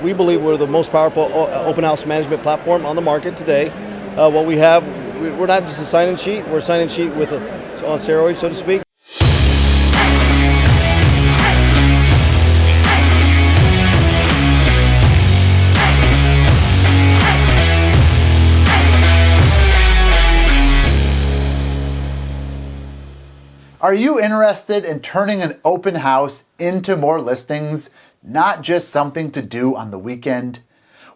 we believe we're the most powerful open house management platform on the market today. What we have, we're not just a sign-in sheet, we're a sign-in sheet on steroids, so to speak. Are you interested in turning an open house into more listings, not just something to do on the weekend?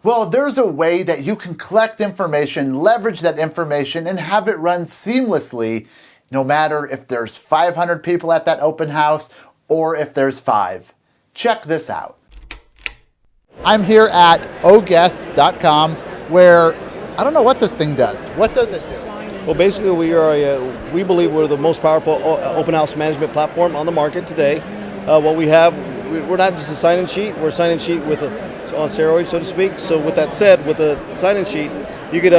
Well, there's a way that you can collect information, leverage that information, and have it run seamlessly, no matter if there's 500 people at that open house or if there's 5. Check this out. I'm here at OhGuests.com where I don't know what this thing does. What does it do? Well, basically, we believe we're the most powerful open house management platform on the market today. What we have, we're not just a sign-in sheet, we're a sign-in sheet on steroids, so to speak. So with that said, with the sign-in sheet, you could,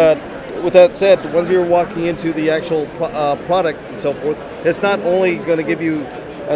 with that said, once you're walking into the actual product and so forth, it's not only going to give you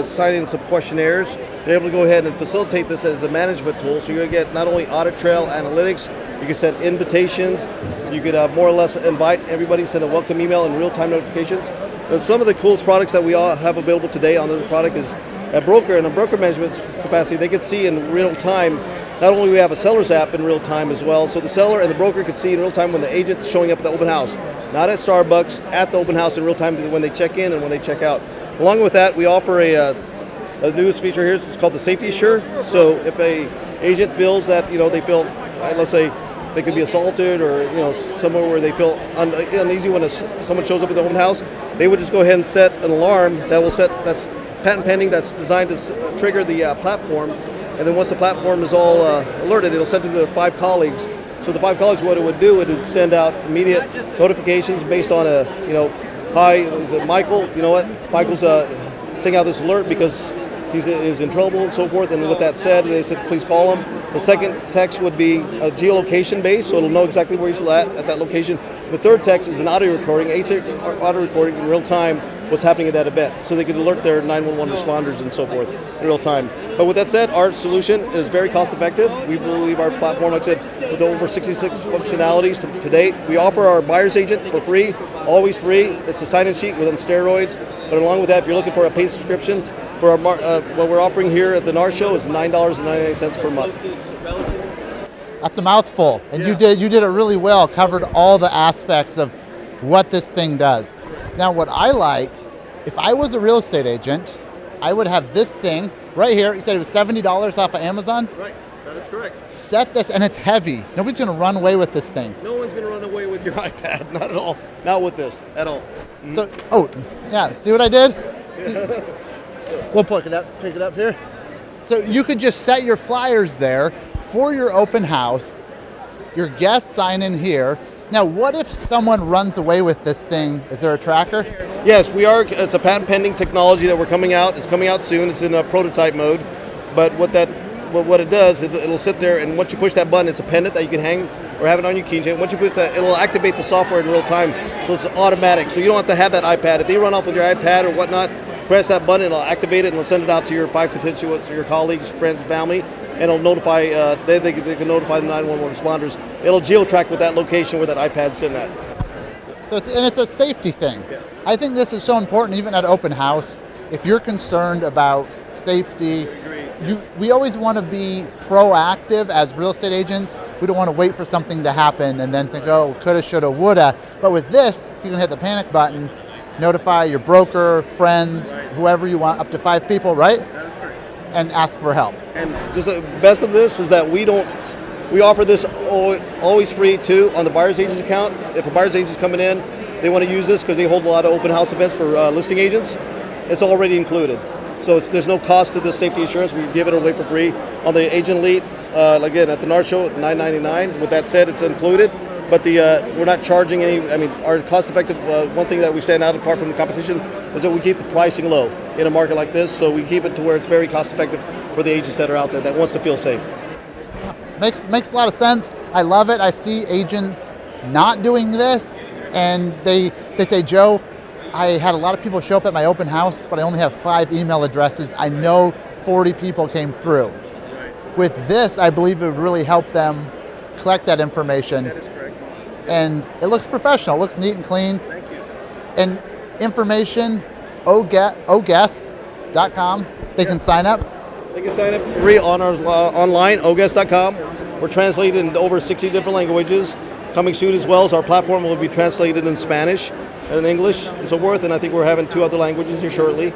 sign-in some questionnaires, you're able to go ahead and facilitate this as a management tool. So you're going to get not only audit trail analytics, you can send invitations, you could more or less invite everybody, send a welcome email and real-time notifications. And some of the coolest products that we all have available today on the product is a broker, and a broker management capacity, they could see in real time. Not only we have a seller's app in real time as well, so the seller and the broker could see in real time when the agent is showing up at the open house, not at Starbucks, at the open house in real time when they check in and when they check out. Along with that, we offer a newest feature here. It's called the Safety Assure. So if a agent feels that they feel, let's say, they could be assaulted or somewhere where they feel uneasy when someone shows up at the open house, they would just go ahead and set an alarm that's patent pending, that's designed to trigger the platform. And then once the platform is all alerted, it'll send to the 5 colleagues. So the 5 colleagues, what it would do, it would send out immediate notifications based on hi, is it Michael? You know what? Michael's sending out this alert because he's in trouble and so forth. And with that said, they said, please call him. The second text would be a geolocation based, so it'll know exactly where he's at that location. The third text is an audio recording, audio recording in real time what's happening at that event. So they could alert their 911 responders and so forth in real time. But with that said, our solution is very cost effective. We believe our platform, like I said, with over 66 functionalities to date. We offer our buyer's agent for free, always free. It's a sign-in sheet within steroids. But along with that, if you're looking for a paid subscription, for our, what we're offering here at the NAR show is $9.99 per month. That's a mouthful, and yeah. you did it really well. Covered all the aspects of what this thing does. Now, what I like, if I was a real estate agent, I would have this thing right here. You said it was $70 off of Amazon. Right, that is correct. Set this, and it's heavy. Nobody's going to run away with this thing. No one's going to run away with your iPad, not at all. Not with this at all. Mm-hmm. So, yeah. See what I did? We'll pick it up here. So you could just set your flyers there for your open house. Your guests sign in here. Now, what if someone runs away with this thing? Is there a tracker? Yes, we are. It's a patent pending technology that we're coming out. It's coming out soon. It's in a prototype mode. But what it does, it'll sit there, and once you push that button, it's a pendant that you can hang or have it on your keychain. Once you push that, it'll activate the software in real time. So it's automatic. So you don't have to have that iPad. If they run off with your iPad or whatnot, press that button, it'll activate it, and it'll send it out to your 5 constituents, or your colleagues, friends, family, and it'll notify. They can notify the 911 responders. It'll geo-track with that location where that iPad's sitting at. So it's a safety thing. Yeah. I think this is so important, even at open house. If you're concerned about safety, we always want to be proactive as real estate agents. We don't want to wait for something to happen and then think, oh, coulda, shoulda, woulda. But with this, you can hit the panic button, notify your broker, friends, whoever you want, up to 5 people, right? That is correct. And ask for help. And just the best of this is that we offer this always free too on the buyer's agent account. If a buyer's agent's coming in, they want to use this because they hold a lot of open house events for listing agents, it's already included. So there's no cost to this safety insurance. We give it away for free. On the agent elite, again, at the NAR show, $9.99. With that said, it's included. But we're not charging any. I mean, our cost-effective. One thing that we stand out apart from the competition is that we keep the pricing low in a market like this. So we keep it to where it's very cost-effective for the agents that are out there that wants to feel safe. Makes a lot of sense. I love it. I see agents not doing this, and they say, Joe, I had a lot of people show up at my open house, but I only have 5 email addresses. I know 40 people came through. With this, I believe it would really help them collect that information. That is correct. And it looks professional, it looks neat and clean. Thank you. And information, OhGuests.com, they can sign up. They can sign up free on our online, OhGuests.com. We're translated into over 60 different languages. Coming soon as well as our platform will be translated in Spanish and in English and so forth, and I think we're having 2 other languages here shortly.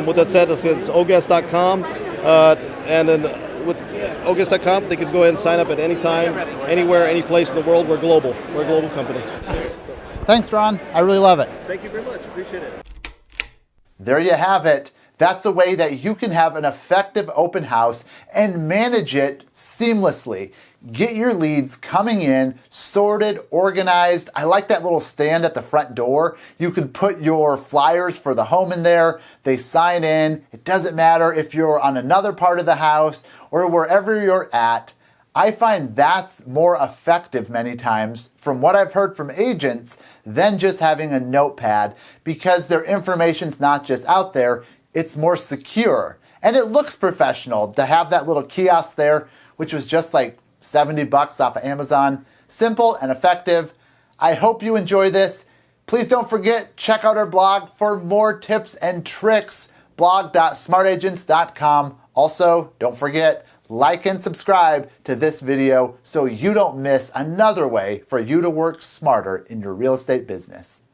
With that said, it's OhGuests.com, and then with OhGuests.com, they can go ahead and sign up at any time, anywhere, any place in the world. We're global. We're a global company. Thanks, Ron. I really love it. Thank you very much. Appreciate it. There you have it. That's a way that you can have an effective open house and manage it seamlessly. Get your leads coming in, sorted, organized. I like that little stand at the front door. You can put your flyers for the home in there. They sign in. It doesn't matter if you're on another part of the house or wherever you're at. I find that's more effective many times, from what I've heard from agents, than just having a notepad, because their information's not just out there, it's more secure. And it looks professional to have that little kiosk there, which was just like $70 off of Amazon. Simple and effective. I hope you enjoy this. Please don't forget, check out our blog for more tips and tricks, blog.smartagents.com. Also, don't forget, like and subscribe to this video so you don't miss another way for you to work smarter in your real estate business.